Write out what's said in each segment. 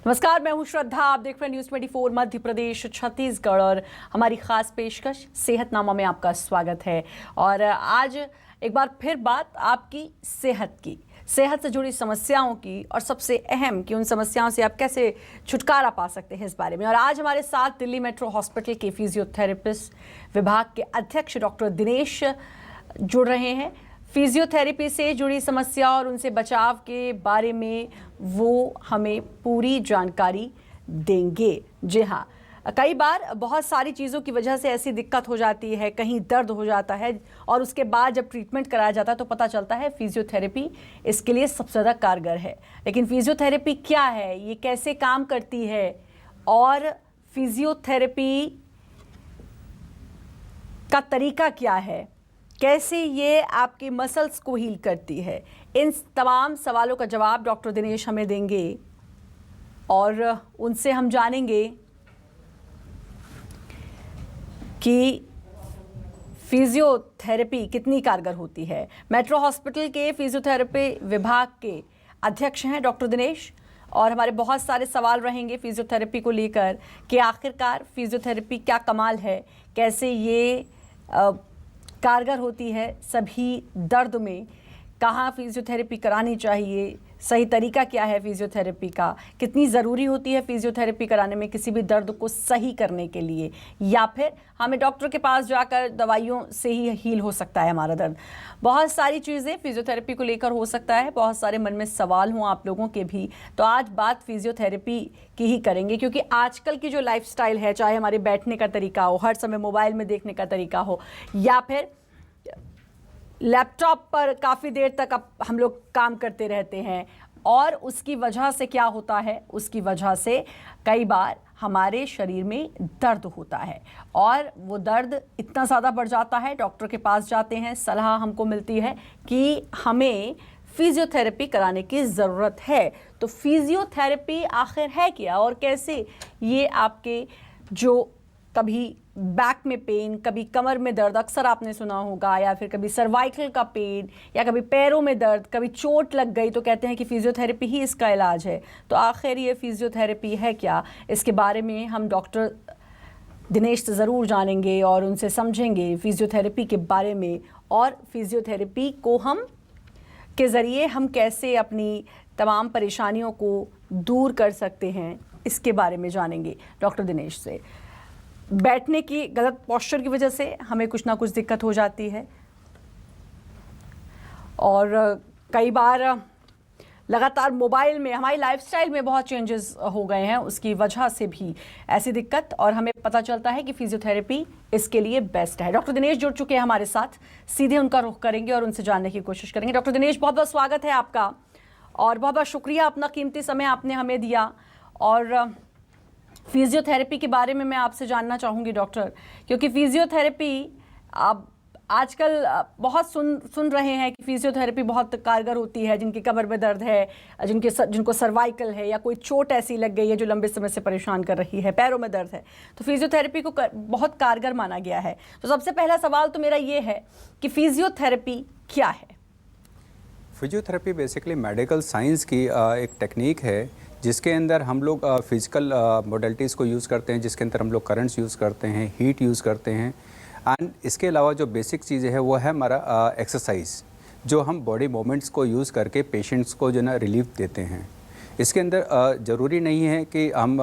नमस्कार, मैं हूं श्रद्धा। आप देख रहे हैं न्यूज़ 24 मध्य प्रदेश छत्तीसगढ़ और हमारी खास पेशकश सेहतनामा में आपका स्वागत है। और आज एक बार फिर बात आपकी सेहत की, सेहत से जुड़ी समस्याओं की और सबसे अहम कि उन समस्याओं से आप कैसे छुटकारा पा सकते हैं इस बारे में। और आज हमारे साथ दिल्ली मेट्रो हॉस्पिटल के फिजियोथेरेपिस्ट विभाग के अध्यक्ष डॉक्टर दिनेश जुड़ रहे हैं। फिजियोथेरेपी से जुड़ी समस्या और उनसे बचाव के बारे में वो हमें पूरी जानकारी देंगे। जी हाँ, कई बार बहुत सारी चीज़ों की वजह से ऐसी दिक्कत हो जाती है, कहीं दर्द हो जाता है और उसके बाद जब ट्रीटमेंट कराया जाता है तो पता चलता है फिजियोथेरेपी इसके लिए सबसे ज़्यादा कारगर है। लेकिन फिजियोथेरेपी क्या है, ये कैसे काम करती है और फिजियोथेरेपी का तरीका क्या है, कैसे ये आपके मसल्स को हील करती है, इन तमाम सवालों का जवाब डॉक्टर दिनेश हमें देंगे और उनसे हम जानेंगे कि फिजियोथेरेपी कितनी कारगर होती है। मेट्रो हॉस्पिटल के फिजियोथेरेपी विभाग के अध्यक्ष हैं डॉक्टर दिनेश और हमारे बहुत सारे सवाल रहेंगे फिजियोथेरेपी को लेकर कि आखिरकार फिजियोथेरेपी क्या कमाल है, कैसे ये कारगर होती है सभी दर्द में, कहाँ फिजियोथेरेपी करानी चाहिए, सही तरीका क्या है फिजियोथेरेपी का, कितनी ज़रूरी होती है फिजियोथेरेपी कराने में किसी भी दर्द को सही करने के लिए, या फिर हमें डॉक्टर के पास जाकर दवाइयों से ही हील हो सकता है हमारा दर्द। बहुत सारी चीज़ें फिजियोथेरेपी को लेकर हो सकता है, बहुत सारे मन में सवाल हों आप लोगों के भी, तो आज बात फिजियोथेरेपी की ही करेंगे। क्योंकि आजकल की जो लाइफस्टाइल है, चाहे हमारे बैठने का तरीका हो, हर समय मोबाइल में देखने का तरीका हो, या फिर लैपटॉप पर काफ़ी देर तक अब हम लोग काम करते रहते हैं, और उसकी वजह से क्या होता है, उसकी वजह से कई बार हमारे शरीर में दर्द होता है और वो दर्द इतना ज़्यादा बढ़ जाता है, डॉक्टर के पास जाते हैं, सलाह हमको मिलती है कि हमें फिजियोथेरेपी कराने की ज़रूरत है। तो फिजियोथेरेपी आखिर है क्या और कैसे ये आपके जो कभी बैक में पेन, कभी कमर में दर्द, अक्सर आपने सुना होगा, या फिर कभी सर्वाइकल का पेन, या कभी पैरों में दर्द, कभी चोट लग गई तो कहते हैं कि फिजियोथेरेपी ही इसका इलाज है। तो आखिर ये फिजियोथेरेपी है क्या, इसके बारे में हम डॉक्टर दिनेश से ज़रूर जानेंगे और उनसे समझेंगे फिजियोथेरेपी के बारे में, और फिजियोथेरेपी को हम के ज़रिए हम कैसे अपनी तमाम परेशानियों को दूर कर सकते हैं, इसके बारे में जानेंगे डॉक्टर दिनेश से। बैठने की गलत पोस्चर की वजह से हमें कुछ ना कुछ दिक्कत हो जाती है और कई बार लगातार मोबाइल में हमारी लाइफस्टाइल में बहुत चेंजेस हो गए हैं, उसकी वजह से भी ऐसी दिक्कत, और हमें पता चलता है कि फिजियोथेरेपी इसके लिए बेस्ट है। डॉक्टर दिनेश जुड़ चुके हैं हमारे साथ, सीधे उनका रुख करेंगे और उनसे जानने की कोशिश करेंगे। डॉक्टर दिनेश, बहुत बहुत स्वागत है आपका और बहुत बहुत शुक्रिया, अपना कीमती समय आपने हमें दिया। और फिजियोथेरेपी के बारे में मैं आपसे जानना चाहूँगी डॉक्टर, क्योंकि फिजियोथेरेपी अब आजकल बहुत सुन रहे हैं कि फिजियोथेरेपी बहुत कारगर होती है जिनकी कमर में दर्द है, जिनको सर्वाइकल है, या कोई चोट ऐसी लग गई है जो लंबे समय से परेशान कर रही है, पैरों में दर्द है, तो फिजियोथेरेपी को बहुत कारगर माना गया है। तो सबसे पहला सवाल तो मेरा ये है कि फिजियोथेरेपी क्या है? फिजियोथेरेपी बेसिकली मेडिकल साइंस की एक टेक्निक है जिसके अंदर हम लोग फिजिकल मॉडलिटीज़ को यूज़ करते हैं, जिसके अंदर हम लोग करंट्स यूज़ करते हैं, हीट यूज़ करते हैं, एंड इसके अलावा जो बेसिक चीज़ें हैं वो है हमारा एक्सरसाइज, जो हम बॉडी मूवमेंट्स को यूज़ करके पेशेंट्स को जो ना रिलीफ देते हैं। इसके अंदर ज़रूरी नहीं है कि हम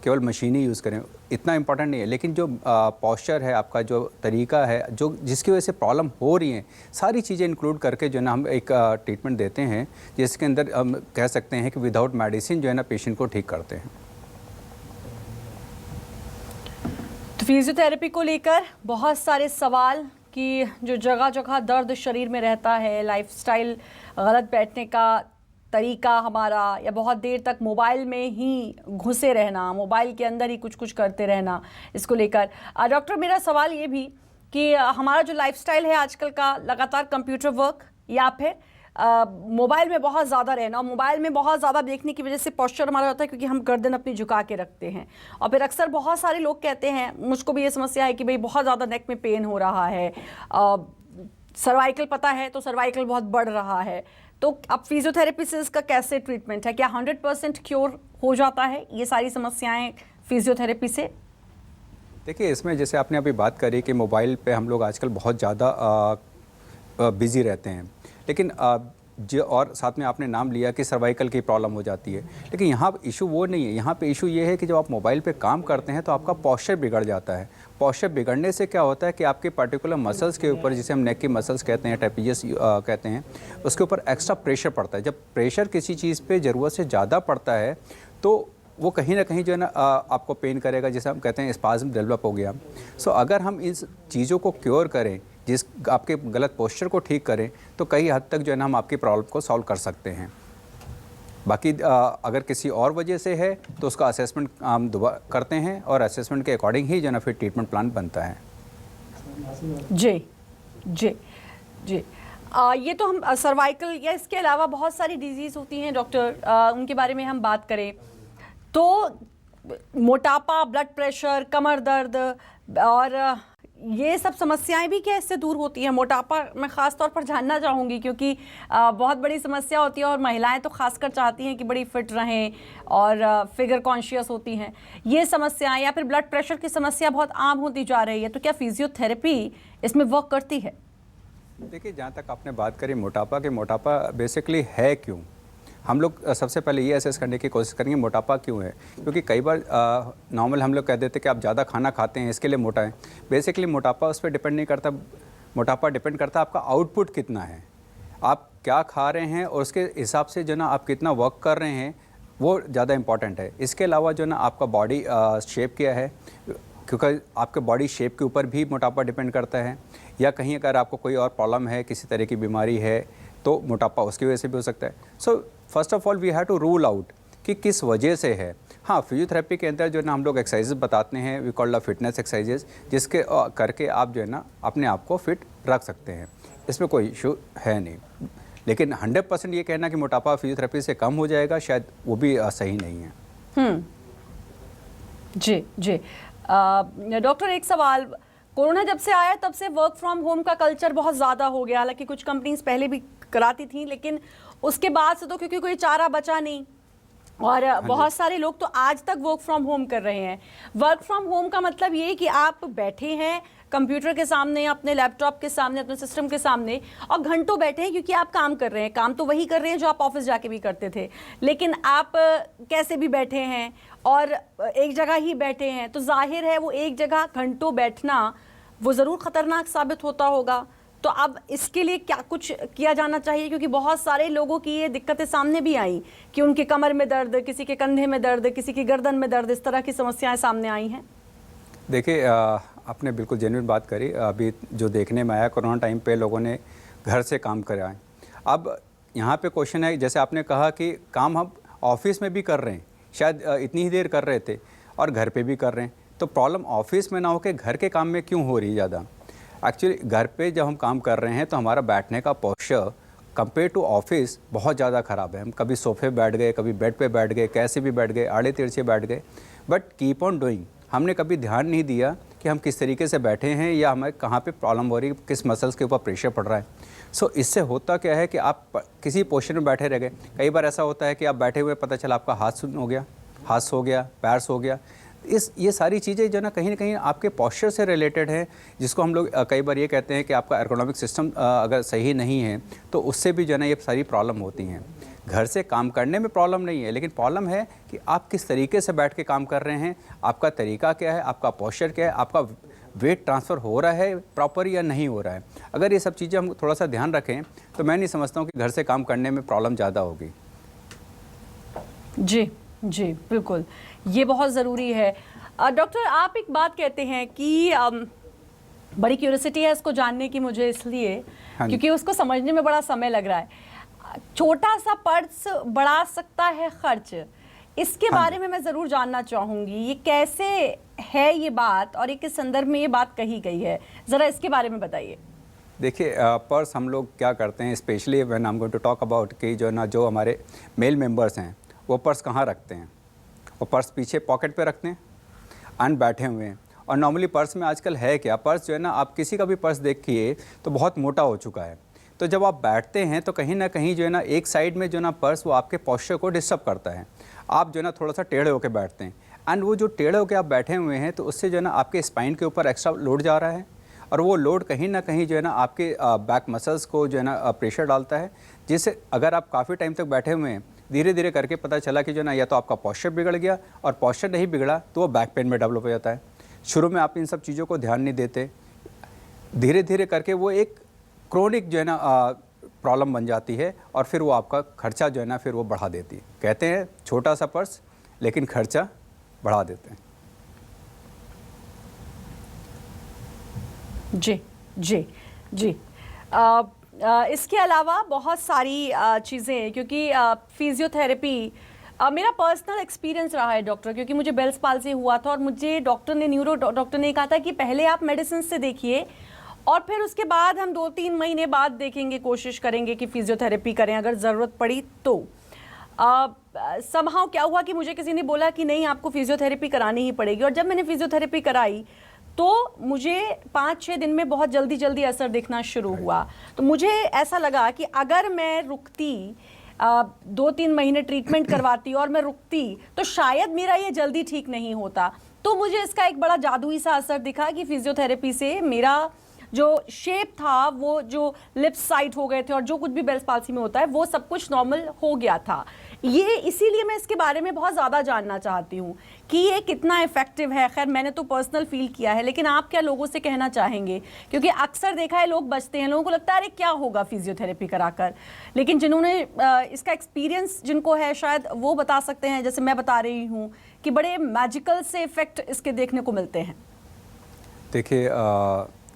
केवल मशीन ही यूज़ करें, इतना इम्पॉर्टेंट नहीं है, लेकिन जो पॉस्चर है आपका, जो तरीका है, जो जिसकी वजह से प्रॉब्लम हो रही है, सारी चीज़ें इंक्लूड करके जो है ना हम एक ट्रीटमेंट देते हैं, जिसके अंदर हम कह सकते हैं कि विदाउट मेडिसिन जो है ना पेशेंट को ठीक करते हैं। तो फिजियोथेरेपी को लेकर बहुत सारे सवाल कि जो जगह जगह दर्द शरीर में रहता है, लाइफस्टाइल, गलत बैठने का तरीका हमारा, या बहुत देर तक मोबाइल में ही घुसे रहना, मोबाइल के अंदर ही कुछ कुछ करते रहना, इसको लेकर डॉक्टर मेरा सवाल ये भी कि हमारा जो लाइफस्टाइल है आजकल का, लगातार कंप्यूटर वर्क या फिर मोबाइल में बहुत ज़्यादा रहना, और मोबाइल में बहुत ज़्यादा देखने की वजह से पोस्चर हमारा होता है, क्योंकि हम गर्दन अपनी झुका के रखते हैं। और फिर अक्सर बहुत सारे लोग कहते हैं, मुझको भी ये समस्या है कि भाई बहुत ज़्यादा नेक में पेन हो रहा है, सर्वाइकल पता है तो सर्वाइकल बहुत बढ़ रहा है, तो अब फिजियोथेरेपी से इसका कैसे ट्रीटमेंट है? क्या 100% क्योर हो जाता है ये सारी समस्याएं फिजियोथेरेपी से? देखिए, इसमें जैसे आपने अभी बात करी कि मोबाइल पे हम लोग आजकल बहुत ज़्यादा बिज़ी रहते हैं, लेकिन जो और साथ में आपने नाम लिया कि सर्वाइकल की प्रॉब्लम हो जाती है, लेकिन यहाँ इशू वो नहीं है। यहाँ पे इशू ये है कि जब आप मोबाइल पे काम करते हैं तो आपका पोस्चर बिगड़ जाता है। पोस्चर बिगड़ने से क्या होता है कि आपके पर्टिकुलर मसल्स के ऊपर, जिसे हम नेक की मसल्स कहते हैं, ट्रेपीजियस कहते हैं, उसके ऊपर एक्स्ट्रा प्रेशर पड़ता है। जब प्रेशर किसी चीज़ पे ज़रूरत से ज़्यादा पड़ता है तो वो कहीं ना कहीं जो है ना आपको पेन करेगा, जिसे हम कहते हैं स्पाज्म डेवलप हो गया। सो अगर हम इन चीज़ों को क्योर करें, जिस आपके गलत पोस्चर को ठीक करें, तो कई हद तक जो है ना हम आपकी प्रॉब्लम को सॉल्व कर सकते हैं। बाकी अगर किसी और वजह से है तो उसका असेसमेंट हम दोबारा करते हैं और असेसमेंट के अकॉर्डिंग ही जो है ना फिर ट्रीटमेंट प्लान बनता है। जी जी जी। ये तो हम सर्वाइकल या इसके अलावा बहुत सारी डिजीज़ होती हैं डॉक्टर, उनके बारे में हम बात करें तो मोटापा, ब्लड प्रेशर, कमर दर्द और ये सब समस्याएं भी क्या इससे दूर होती हैं? मोटापा मैं ख़ास तौर पर जानना चाहूँगी क्योंकि बहुत बड़ी समस्या होती है और महिलाएं तो खासकर चाहती हैं कि बड़ी फिट रहें और फिगर कॉन्शियस होती हैं। ये समस्याएं या फिर ब्लड प्रेशर की समस्या बहुत आम होती जा रही है, तो क्या फिजियोथेरेपी इसमें वर्क करती है? देखिए, जहाँ तक आपने बात करी मोटापा की, मोटापा बेसिकली है क्यों, हम लोग सबसे पहले ये असेस करने की कोशिश करेंगे मोटापा क्यों है। क्योंकि कई बार नॉर्मल हम लोग कह देते हैं कि आप ज़्यादा खाना खाते हैं इसके लिए मोटा है। बेसिकली मोटापा उस पर डिपेंड नहीं करता। मोटापा डिपेंड करता है आपका आउटपुट कितना है, आप क्या खा रहे हैं और उसके हिसाब से जो ना आप कितना वर्क कर रहे हैं, वो ज़्यादा इंपॉर्टेंट है। इसके अलावा जो ना आपका बॉडी शेप क्या है, क्योंकि आपके बॉडी शेप के ऊपर भी मोटापा डिपेंड करता है। या कहीं अगर आपको कोई और प्रॉब्लम है, किसी तरह की बीमारी है, तो मोटापा उसकी वजह से भी हो सकता है। So first of all we have to rule out कि किस वजह से है। हाँ, फिजियोथेरेपी के अंदर जो है ना हम लोग एक्सरसाइजेज बताते हैं, वी कॉल्ड फिटनेस एक्सरसाइजेज, जिसके करके आप जो है ना अपने आप को फिट रख सकते हैं। इसमें कोई इशू है नहीं। लेकिन 100% ये कहना कि मोटापा फिजियोथेरेपी से कम हो जाएगा, शायद वो भी सही नहीं है। जी जी। डॉक्टर, एक सवाल, कोरोना जब से आया तब से वर्क फ्रॉम होम का कल्चर बहुत ज़्यादा हो गया। हालांकि कुछ कंपनीज पहले भी कराती थी, लेकिन उसके बाद से तो क्योंकि कोई चारा बचा नहीं और बहुत सारे लोग तो आज तक वर्क फ्रॉम होम कर रहे हैं। वर्क फ्रॉम होम का मतलब ये कि आप बैठे हैं कंप्यूटर के सामने, अपने लैपटॉप के सामने, अपने सिस्टम के सामने और घंटों बैठे हैं, क्योंकि आप काम कर रहे हैं। काम तो वही कर रहे हैं जो आप ऑफिस जाके भी करते थे, लेकिन आप कैसे भी बैठे हैं और एक जगह ही बैठे हैं, तो जाहिर है वो एक जगह घंटों बैठना वो ज़रूर ख़तरनाक साबित होता होगा। तो अब इसके लिए क्या कुछ किया जाना चाहिए? क्योंकि बहुत सारे लोगों की ये दिक्कतें सामने भी आई कि उनके कमर में दर्द, किसी के कंधे में दर्द, किसी की गर्दन में दर्द, इस तरह की समस्याएं सामने आई हैं। देखिए, आपने बिल्कुल जेन्युइन बात करी। अभी जो देखने में आया, कोरोना टाइम पे लोगों ने घर से काम कराए। अब यहाँ पे क्वेश्चन है, जैसे आपने कहा कि काम हम ऑफिस में भी कर रहे हैं, शायद इतनी ही देर कर रहे थे और घर पे भी कर रहे हैं, तो प्रॉब्लम ऑफिस में ना हो के घर के काम में क्यों हो रही है ज़्यादा? एक्चुअली घर पे जब हम काम कर रहे हैं तो हमारा बैठने का पोस्चर कंपेयर टू ऑफिस बहुत ज़्यादा ख़राब है। हम कभी सोफे बैठ गए, कभी बेड पे बैठ गए, कैसे भी बैठ गए, आड़े तिरछे बैठ गए, बट कीप ऑन डूइंग। हमने कभी ध्यान नहीं दिया कि हम किस तरीके से बैठे हैं या हमें कहाँ पे प्रॉब्लम हो रही है, किस मसल्स के ऊपर प्रेशर पड़ रहा है। सो इससे होता क्या है कि आप किसी पोस्चर में बैठे रह गए। कई बार ऐसा होता है कि आप बैठे हुए पता चला आपका हाथ सुन हो गया, हाथ सो गया, पैर सो गया। ये सारी चीज़ें जो ना कहीं आपके पोस्चर से रिलेटेड है, जिसको हम लोग कई बार ये कहते हैं कि आपका एर्गोनॉमिक सिस्टम अगर सही नहीं है तो उससे भी जो ना ये सारी प्रॉब्लम होती हैं। घर से काम करने में प्रॉब्लम नहीं है, लेकिन प्रॉब्लम है कि आप किस तरीके से बैठ के काम कर रहे हैं, आपका तरीका क्या है, आपका पोस्चर क्या है, आपका वेट ट्रांसफ़र हो रहा है प्रॉपर या नहीं हो रहा है। अगर ये सब चीज़ें हम थोड़ा सा ध्यान रखें तो मैं नहीं समझता हूँ कि घर से काम करने में प्रॉब्लम ज़्यादा होगी। जी जी, बिल्कुल, ये बहुत ज़रूरी है। डॉक्टर, आप एक बात कहते हैं कि बड़ी क्यूरियोसिटी है इसको जानने की मुझे, इसलिए क्योंकि उसको समझने में बड़ा समय लग रहा है। छोटा सा पर्स बढ़ा सकता है खर्च, इसके बारे में मैं ज़रूर जानना चाहूँगी। ये कैसे है ये बात और ये किस संदर्भ में ये बात कही गई है, ज़रा इसके बारे में बताइए। देखिए, पर्स हम लोग क्या करते हैं, specially when I am going to talk about कि जो हमारे मेल मेंबर्स हैं वो पर्स कहाँ रखते हैं। वो पर्स पीछे पॉकेट पे रखते हैं, अन बैठे हुए हैं। और नॉर्मली पर्स में आजकल है क्या, पर्स जो है ना, आप किसी का भी पर्स देखिए तो बहुत मोटा हो चुका है। तो जब आप बैठते हैं तो कहीं ना कहीं जो है ना एक साइड में जो ना पर्स वो आपके पोस्चर को डिस्टर्ब करता है। आप जो है ना थोड़ा सा टेढ़े होकर बैठते हैं एंड वो जो टेढ़े होकर आप बैठे हुए हैं तो उससे जो है ना आपके स्पाइन के ऊपर एक्स्ट्रा लोड जा रहा है और वो लोड कहीं ना कहीं जो है ना आपके बैक मसल्स को जो है ना प्रेशर डालता है, जिससे अगर आप काफ़ी टाइम तक बैठे हुए हैं धीरे धीरे करके पता चला कि जो है ना या तो आपका पोस्चर बिगड़ गया और पोस्चर नहीं बिगड़ा तो वो बैक पेन में डेवलप हो जाता है। शुरू में आप इन सब चीज़ों को ध्यान नहीं देते, धीरे धीरे करके वो एक क्रोनिक जो है ना प्रॉब्लम बन जाती है और फिर वो आपका खर्चा जो है ना फिर वो बढ़ा देती है। कहते हैं छोटा सा पर्स लेकिन खर्चा बढ़ा देते हैं। जी जी जी। इसके अलावा बहुत सारी चीज़ें हैं, क्योंकि फिजियोथेरेपी मेरा पर्सनल एक्सपीरियंस रहा है डॉक्टर, क्योंकि मुझे बेल्स पाल्सी हुआ था और मुझे न्यूरो डॉक्टर ने कहा था कि पहले आप मेडिसिन से देखिए और फिर उसके बाद हम 2-3 महीने बाद देखेंगे, कोशिश करेंगे कि फिजियोथेरेपी करें अगर ज़रूरत पड़ी तो। समहाउ क्या हुआ कि मुझे किसी ने बोला कि नहीं आपको फिजियोथेरेपी करानी ही पड़ेगी, और जब मैंने फिजियोथेरेपी कराई तो मुझे 5-6 दिन में बहुत जल्दी असर दिखना शुरू हुआ। तो मुझे ऐसा लगा कि अगर मैं रुकती 2-3 महीने ट्रीटमेंट करवाती और मैं रुकती तो शायद मेरा ये जल्दी ठीक नहीं होता। तो मुझे इसका एक बड़ा जादुई सा असर दिखा कि फिजियोथेरेपी से मेरा जो शेप था, वो जो लिप्स साइड हो गए थे और जो कुछ भी बेल्स पाल्सी में होता है वो सब कुछ नॉर्मल हो गया था। ये इसीलिए मैं इसके बारे में बहुत ज़्यादा जानना चाहती हूँ कि ये कितना इफेक्टिव है। खैर मैंने तो पर्सनल फील किया है, लेकिन आप क्या लोगों से कहना चाहेंगे? क्योंकि अक्सर देखा है लोग बचते हैं, लोगों को लगता है अरे क्या होगा फिजियोथेरेपी कराकर, लेकिन जिन्होंने इसका एक्सपीरियंस जिनको है शायद वो बता सकते हैं, जैसे मैं बता रही हूँ कि बड़े मैजिकल से इफेक्ट इसके देखने को मिलते हैं। देखिए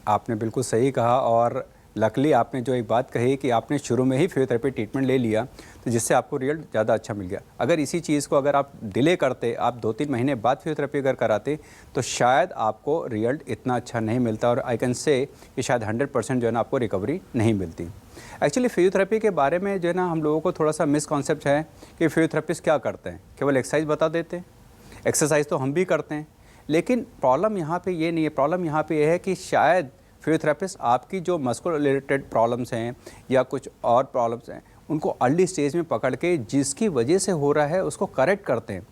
आपने बिल्कुल सही कहा और लकली आपने जो एक बात कही कि आपने शुरू में ही फिजियोथेरेपी ट्रीटमेंट ले लिया तो जिससे आपको रिजल्ट ज़्यादा अच्छा मिल गया। अगर इसी चीज़ को अगर आप डिले करते, आप 2-3 महीने बाद फिजियोथेरेपी अगर कराते तो शायद आपको रिजल्ट इतना अच्छा नहीं मिलता और आई कैन से कि शायद 100% जो है ना आपको रिकवरी नहीं मिलती। एक्चुअली फिजियोथेरेपी के बारे में जो है ना हम लोगों को थोड़ा सा मिसकॉन्सेप्ट है कि फिजियोथेरेपिस्ट क्या करते हैं, केवल एक्सरसाइज बता देते हैं। एक्सरसाइज तो हम भी करते हैं, लेकिन प्रॉब्लम यहाँ पे ये नहीं है। प्रॉब्लम यहाँ पे ये है कि शायद फिजियोथेरेपिस्ट आपकी जो मस्कुलर रिलेटेड प्रॉब्लम्स हैं या कुछ और प्रॉब्लम्स हैं उनको अर्ली स्टेज में पकड़ के जिसकी वजह से हो रहा है उसको करेक्ट करते हैं।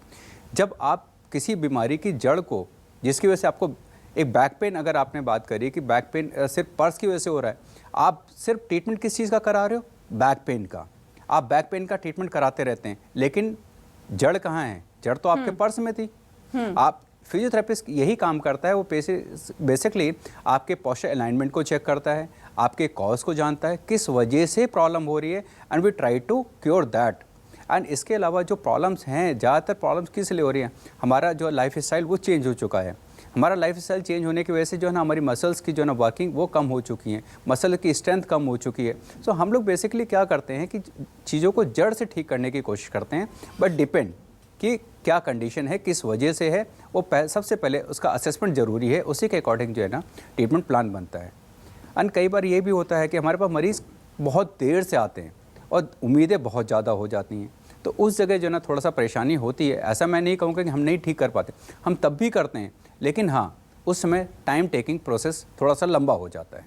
जब आप किसी बीमारी की जड़ को, जिसकी वजह से आपको एक बैक पेन, अगर आपने बात करी कि बैक पेन सिर्फ पर्स की वजह से हो रहा है, आप सिर्फ ट्रीटमेंट किस चीज़ का करा रहे हो? बैक पेन का। आप बैक पेन का ट्रीटमेंट कराते रहते हैं, लेकिन जड़ कहाँ है? जड़ तो आपके पर्स में थी। आप फिजियोथेरेपिस्ट यही काम करता है, वो बेसिकली आपके पोस्चर अलाइनमेंट को चेक करता है, आपके कॉज को जानता है, किस वजह से प्रॉब्लम हो रही है and we try to cure that. And इसके अलावा जो प्रॉब्लम्स हैं, ज़्यादातर प्रॉब्लम्स किस लिए हो रही हैं? हमारा जो लाइफ स्टाइल वो चेंज हो चुका है। हमारा लाइफ स्टाइल चेंज होने की वजह से जो है ना हमारी मसल्स की जो है ना वर्किंग वो कम हो चुकी हैं, मसल की स्ट्रेंथ कम हो चुकी है। सो हम लोग बेसिकली क्या करते हैं कि चीज़ों को जड़ से ठीक करने की कोशिश करते हैं, बट डिपेंड कि क्या कंडीशन है, किस वजह से है, वो सबसे पहले उसका असेसमेंट ज़रूरी है। उसी के अकॉर्डिंग जो है ना ट्रीटमेंट प्लान बनता है। एंड कई बार ये भी होता है कि हमारे पास मरीज़ बहुत देर से आते हैं और उम्मीदें बहुत ज़्यादा हो जाती हैं, तो उस जगह जो है ना थोड़ा सा परेशानी होती है। ऐसा मैं नहीं कहूँगा कि हम नहीं ठीक कर पाते, हम तब भी करते हैं, लेकिन हाँ उस समय टाइम टेकिंग प्रोसेस थोड़ा सा लंबा हो जाता है।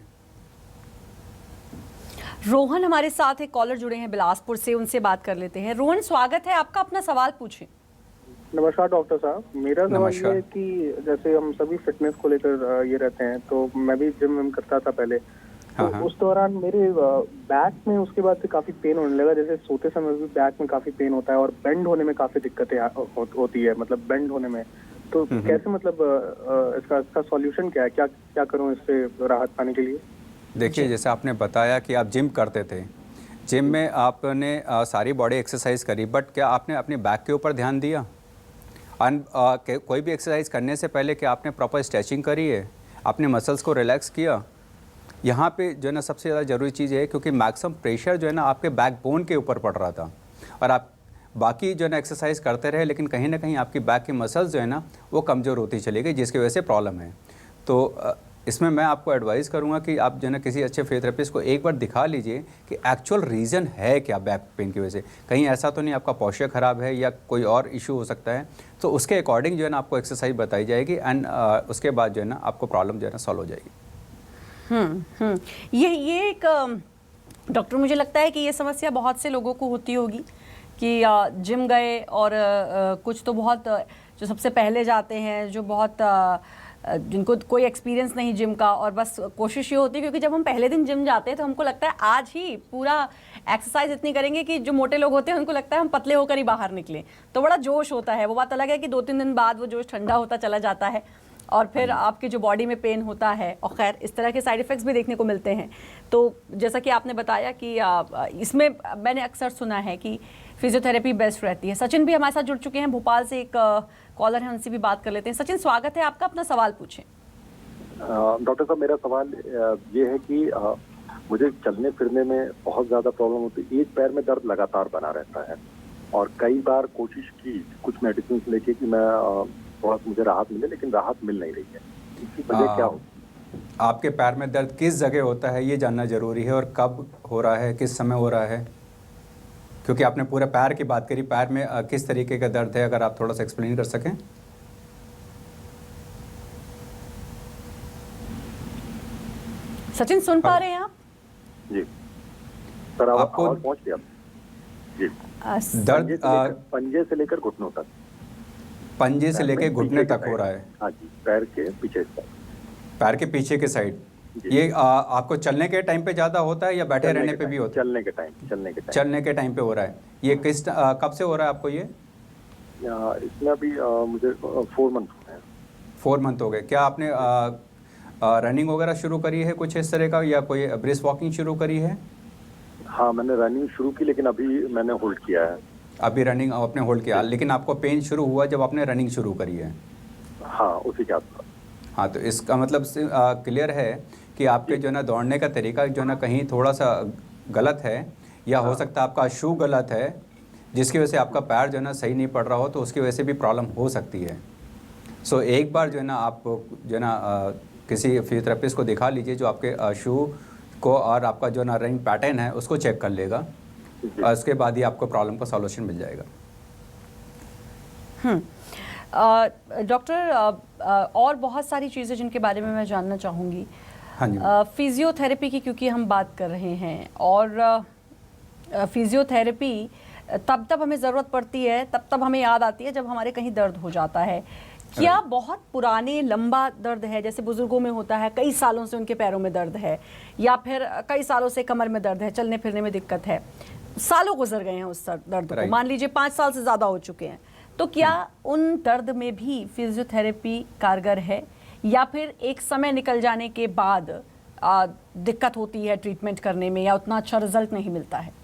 रोहन हमारे साथ एक कॉलर जुड़े हैं बिलासपुर से, उनसे बात कर लेते हैं। रोहन स्वागत है आपका, अपना सवाल पूछें। नमस्कार डॉक्टर साहब, मेरा सवाल ये है कि जैसे हम सभी फिटनेस को लेकर ये रहते हैं, तो मैं भी जिम करता था पहले, तो उस दौरान मेरे बैक में उसके बाद से काफी पेन होने लगा। जैसे सोते समय भी बैक में काफी पेन होता है और बेंड होने में काफी दिक्कतें होती है, मतलब बेंड होने में। तो कैसे, मतलब इसका सॉल्यूशन क्या है? क्या करूं इससे राहत पाने के लिए? देखिए, जैसे आपने बताया कि आप जिम करते थे, जिम में आपने सारी बॉडी एक्सरसाइज करी, बट क्या आपने अपनी बैक के ऊपर ध्यान दिया? कोई भी एक्सरसाइज करने से पहले क्या आपने प्रॉपर स्ट्रेचिंग करी है? आपने मसल्स को रिलैक्स किया? यहाँ पे जो है ना सबसे ज़्यादा ज़रूरी चीज़ है, क्योंकि मैक्सिमम प्रेशर जो है ना आपके बैकबोन के ऊपर पड़ रहा था और आप बाकी जो है ना एक्सरसाइज करते रहे, लेकिन कहीं ना कहीं आपकी बैक की मसल्स जो है ना वो कमज़ोर होती चली गई, जिसकी वजह से प्रॉब्लम है। तो इसमें मैं आपको एडवाइस करूंगा कि आप जो है ना किसी अच्छे फिजियोथेरेपिस्ट को एक बार दिखा लीजिए कि एक्चुअल रीज़न है क्या बैक पेन की वजह से। कहीं ऐसा तो नहीं आपका पोस्चर ख़राब है या कोई और इशू हो सकता है, तो उसके अकॉर्डिंग जो है ना आपको एक्सरसाइज बताई जाएगी एंड उसके बाद जो है ना आपको प्रॉब्लम जो है ना सॉल्व हो जाएगी। ये एक डॉक्टर, मुझे लगता है कि ये समस्या बहुत से लोगों को होती होगी कि जिम गए और कुछ तो बहुत जो सबसे पहले जाते हैं, जो बहुत जिनको कोई एक्सपीरियंस नहीं जिम का, और बस कोशिश ये होती है क्योंकि जब हम पहले दिन जिम जाते हैं तो हमको लगता है आज ही पूरा एक्सरसाइज इतनी करेंगे कि जो मोटे लोग होते हैं उनको लगता है हम पतले होकर ही बाहर निकलें, तो बड़ा जोश होता है। वो बात अलग है कि 2-3 दिन बाद वो जोश ठंडा होता चला जाता है और फिर आपके जो बॉडी में पेन होता है, और खैर इस तरह के साइड इफ़ेक्ट्स भी देखने को मिलते हैं। तो जैसा कि आपने बताया कि इसमें मैंने अक्सर सुना है कि फिजियोथेरेपी बेस्ट रहती है। सचिन भी हमारे साथ जुड़ चुके हैं, भोपाल से एक कॉलर हैं, उनसे भी बात कर लेते हैं। सचिन, स्वागत है आपका, अपना सवाल पूछें। डॉक्टर साहब, मेरा सवाल ये है कि मुझे चलने फिरने में बहुत ज़्यादा प्रॉब्लम होती है। एक पैर में दर्द लगातार बना रहता है और कई बार कोशिश की कुछ मेडिसिन लेके कि मैं थोड़ा सा मुझे राहत मिले, लेकिन राहत मिल नहीं रही है। इसकी वजह क्या हो? आपके पैर में दर्द किस जगह होता है ये जानना जरूरी है, और कब हो रहा है, किस समय हो रहा है, क्योंकि आपने पूरे पैर की बात करी। पैर में किस तरीके का दर्द है, अगर आप थोड़ा सा एक्सप्लेन कर सकें। सचिन, सुन पा रहे हैं आप? जी सर, आपको आवाज पहुंच गया? जी। दर्द पंजे से लेकर घुटनों तक, पंजे से लेकर घुटने तक हो रहा है? हाँ जी, पैर के पीछे साइड। पैर के पीछे के साइड। ये आपको चलने के टाइम पे ज्यादा होता है या बैठे रहने पे भी होता है? चलने के टाइम पे हो रहा है। ये किस कब से हो रहा है आपको ये? इसमें अभी मुझे 4 मंथ हुए हैं। 4 मंथ हो गए। क्या आपने रनिंग वगैरह शुरू करी है कुछ इस तरह का, या कोई ब्रिस्क वॉकिंग शुरू करी है? हाँ, मैंने रनिंग शुरू की, लेकिन अभी मैंने होल्ड किया है। अभी रनिंग आपने होल्ड किया, लेकिन आपको पेन शुरू हुआ जब आपने रनिंग शुरू करी है? हाँ, उसी के आसपास। हाँ, तो इसका मतलब क्लियर है कि आपके जो है ना दौड़ने का तरीका जो है ना कहीं थोड़ा सा गलत है, या हो सकता है आपका शू गलत है, जिसकी वजह से आपका पैर जो है ना सही नहीं पड़ रहा हो, तो उसकी वजह से भी प्रॉब्लम हो सकती है। सो एक बार जो है ना आप जो है ना किसी फिजियोथेरेपिस्ट को दिखा लीजिए, जो आपके शू को और आपका जो ना रनिंग पैटर्न है उसको चेक कर लेगा, और उसके बाद ही आपको प्रॉब्लम का सॉल्यूशन मिल जाएगा। डॉक्टर, और बहुत सारी चीज़ें जिनके बारे में मैं जानना चाहूँगी। हाँ जी। फिजियोथेरेपी की क्योंकि हम बात कर रहे हैं, और फिजियोथेरेपी तब हमें ज़रूरत पड़ती है, तब हमें याद आती है जब हमारे कहीं दर्द हो जाता है। क्या बहुत पुराने लंबा दर्द है, जैसे बुजुर्गों में होता है, कई सालों से उनके पैरों में दर्द है, या फिर कई सालों से कमर में दर्द है, चलने फिरने में दिक्कत है, सालों गुजर गए हैं उस दर्द को, मान लीजिए 5 साल से ज़्यादा हो चुके हैं, तो क्या उन दर्द में भी फिजियोथेरेपी कारगर है, या फिर एक समय निकल जाने के बाद दिक्कत होती है ट्रीटमेंट करने में, या उतना अच्छा रिजल्ट नहीं मिलता है?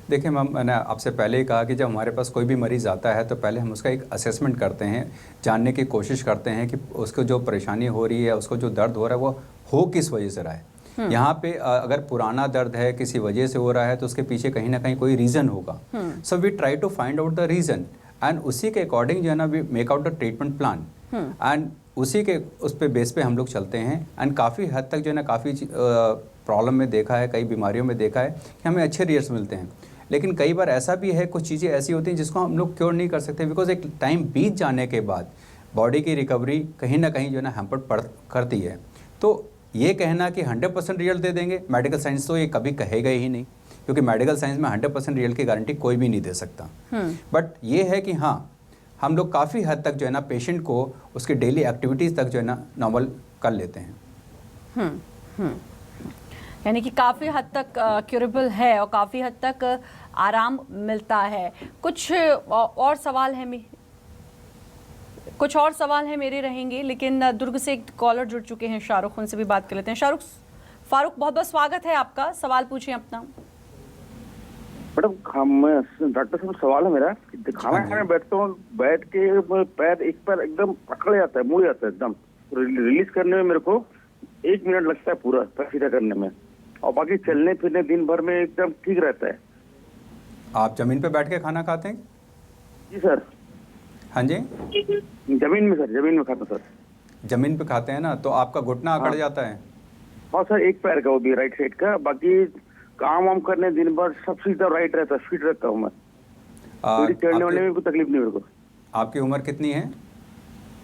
देखिए मैम, मैंने आपसे पहले ही कहा कि जब हमारे पास कोई भी मरीज़ आता है तो पहले हम उसका एक असेसमेंट करते हैं, जानने की कोशिश करते हैं कि उसको जो परेशानी हो रही है, उसको जो दर्द हो रहा है वो हो किस वजह से रहा है। यहाँ पे अगर पुराना दर्द है, किसी वजह से हो रहा है, तो उसके पीछे कहीं ना कहीं कोई रीज़न होगा। So we try to find out the reason, and उसी के अकॉर्डिंग जो है ना we make out the treatment plan, and उसी के उस पे बेस पे हम लोग चलते हैं। एंड काफ़ी हद तक जो है ना काफ़ी प्रॉब्लम में देखा है, कई बीमारियों में देखा है कि हमें अच्छे रिजल्ट्स मिलते हैं। लेकिन कई बार ऐसा भी है, कुछ चीज़ें ऐसी होती हैं जिसको हम लोग क्योर नहीं कर सकते, बिकॉज एक टाइम बीत जाने के बाद बॉडी की रिकवरी कहीं ना कहीं जो है ना हैम्पर्ड करती है। तो ये कहना कि 100% रिजल्ट दे देंगे, मेडिकल साइंस तो ये कभी कहेगा ही नहीं, क्योंकि मेडिकल साइंस में 100% रिजल्ट की गारंटी कोई भी नहीं दे सकता। बट ये है कि हाँ, हम लोग काफ़ी हद तक जो है ना पेशेंट को उसकी डेली एक्टिविटीज़ तक जो है ना नॉर्मल कर लेते हैं। यानी कि काफ़ी हद तक क्यूरेबल है और काफ़ी हद तक आराम मिलता है। कुछ और सवाल है मेरे रहेंगे, लेकिन दुर्ग से एक कॉलर जुड़ चुके हैं, शाहरुख, उनसे भी बात कर लेते हैं। फारूक, बहुत बहुत स्वागत है आपका, सवाल पूछिए अपना। मैडम, डॉक्टर साहब सवाल है मेरा, खाना खाने बैठता हूँ, बैठ के पैर एक पैर एकदम पकड़ जाता है, मुड़ जाता है, एकदम रिलीज करने में मेरे को 1 मिनट लगता है पूरा पैर सीधा करने में, और बाकी चलने फिरने दिन भर में एकदम ठीक रहता है। आप जमीन पे बैठ के खाना खाते हैं? जी सर। हाँ जी, जमीन में खाता सर। जमीन पे खाते हैं ना, तो आपका घुटना अकड़ जाता है? हाँ सर, एक पैर का, वो भी राइट साइड का, बाकी काम वाम करने दिन भर सब सीधा राइट रहता है, फिट रहता हूँ मैं, चढ़ने वाले में कोई तकलीफ नहीं मेरे को। आपकी उम्र कितनी है?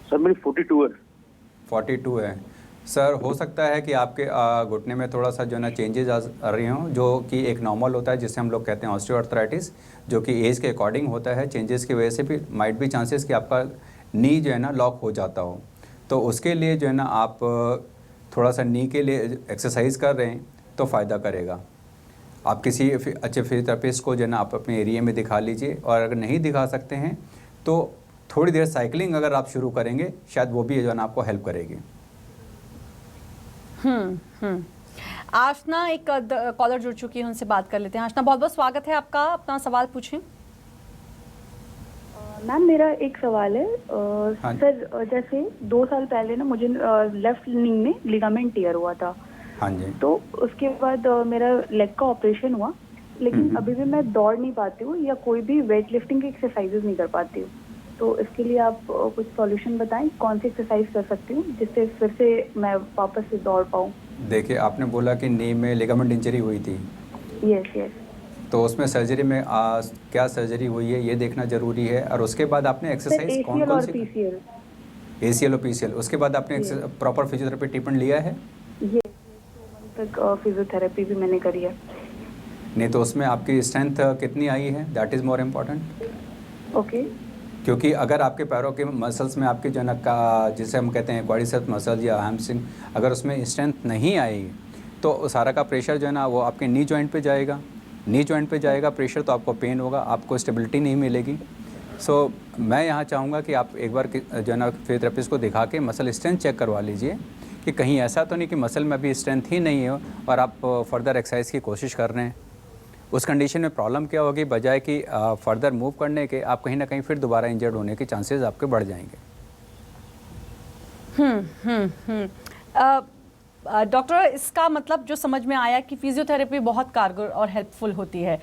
सर मेरी 42 है। 42 है। सर हो सकता है कि आपके घुटने में थोड़ा सा जो है ना चेंजेस आ रहे हों, जो कि एक नॉर्मल होता है, जिसे हम लोग कहते हैं ऑस्टियोआर्थराइटिस, जो कि एज के अकॉर्डिंग होता है। चेंजेस की वजह से भी माइट भी चांसेस कि आपका नी जो है ना लॉक हो जाता हो। तो उसके लिए जो है ना आप थोड़ा सा नी के लिए एक्सरसाइज कर रहे हैं तो फ़ायदा करेगा। आप किसी अच्छे फिजियोथेरेपिस्ट को जो है ना आप अपने एरिया में दिखा लीजिए, और अगर नहीं दिखा सकते हैं तो थोड़ी देर साइकिलिंग अगर आप शुरू करेंगे, शायद वो भी जो है ना आपको हेल्प करेगी। आशना एक कॉलर जुड़ चुकी है, उनसे बात कर लेते हैं। आशना, बहुत बहुत स्वागत है आपका, अपना सवाल पूछें। मैम मेरा एक सवाल है। हाँ। सर जैसे 2 साल पहले ना मुझे लेफ्ट नी में लिगामेंट टियर हुआ था। हाँ जी। तो उसके बाद मेरा लेग का ऑपरेशन हुआ, लेकिन अभी भी मैं दौड़ नहीं पाती हूँ या कोई भी वेट लिफ्टिंग की एक्सरसाइजेज नहीं कर पाती हूँ। तो इसके लिए आप कुछ सॉल्यूशन बताएं, कौन सी एक्सरसाइज कर सकती हूँ जिससे फिर से मैं वापस से दौड़ पाऊँ। देखिए, आपने बोला कि नी में लिगामेंट इंजरी हुई थी। यस। तो उसमें सर्जरी में क्या सर्जरी हुई है ये देखना ज़रूरी है। और उसके बाद आपने एक्सरसाइज कौन कौन सी? ACL और PCL। उसके बाद आपने प्रॉपर फिजियोथेरेपी ट्रीटमेंट लिया है? ये 2 मंथ तक फिजियोथेरेपी भी मैंने करी है। नहीं तो उसमें आपकी स्ट्रेंथ कितनी आई है, that is more important. Okay. क्योंकि अगर आपके पैरों के मसल्स में आपके जो है ना जिसे हम कहते हैं क्वाड्रिसेप्स मसल या हैमस्ट्रिंग, अगर उसमें स्ट्रेंथ नहीं आई तो सारा का प्रेशर जो है ना वो आपके नी जॉइंट पे जाएगा। नी जॉइंट पे जाएगा प्रेशर तो आपको पेन होगा, आपको स्टेबिलिटी नहीं मिलेगी। सो मैं यहाँ चाहूँगा कि आप एक बार जो है ना फिजियोथेरेपिस्ट को दिखा के मसल स्ट्रेंथ चेक करवा लीजिए कि कहीं ऐसा तो नहीं कि मसल में अभी स्ट्रेंथ ही नहीं है और आप फर्दर एक्सरसाइज की कोशिश कर रहे हैं। उस कंडीशन में प्रॉब्लम क्या होगी, बजाय कि फर्दर मूव करने के आप कहीं ना कहीं फिर दोबारा इंजर्ड होने के चांसेस आपके बढ़ जाएंगे। डॉक्टर, इसका मतलब जो समझ में आया कि फिजियोथेरेपी बहुत कारगर और हेल्पफुल होती है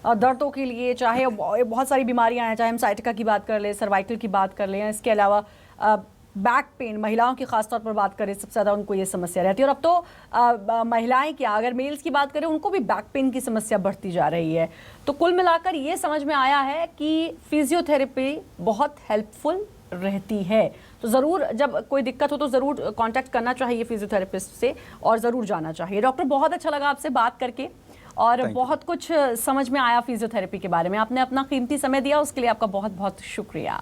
दर्दों के लिए, चाहे बहुत सारी बीमारियां हैं, चाहे हम साइटिका की बात कर लें, सर्वाइकल की बात कर लें, इसके अलावा बैक पेन, महिलाओं की खासतौर पर बात करें, सबसे ज़्यादा उनको ये समस्या रहती है। और अब तो महिलाएं क्या, अगर मेल्स की बात करें, उनको भी बैक पेन की समस्या बढ़ती जा रही है। तो कुल मिलाकर ये समझ में आया है कि फिजियोथेरेपी बहुत हेल्पफुल रहती है। तो ज़रूर जब कोई दिक्कत हो तो ज़रूर कांटेक्ट करना चाहिए फिजियोथेरेपिस्ट से, और ज़रूर जाना चाहिए। डॉक्टर, बहुत अच्छा लगा आपसे बात करके, और बहुत कुछ समझ में आया फिजियोथेरेपी के बारे में। आपने अपना कीमती समय दिया, उसके लिए आपका बहुत बहुत शुक्रिया।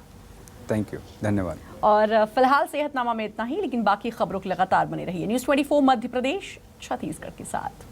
थैंक यू, धन्यवाद। और फिलहाल सेहतनामा में इतना ही, लेकिन बाकी खबरों की लगातार बने रहिए न्यूज़ 24 मध्य प्रदेश छत्तीसगढ़ के साथ।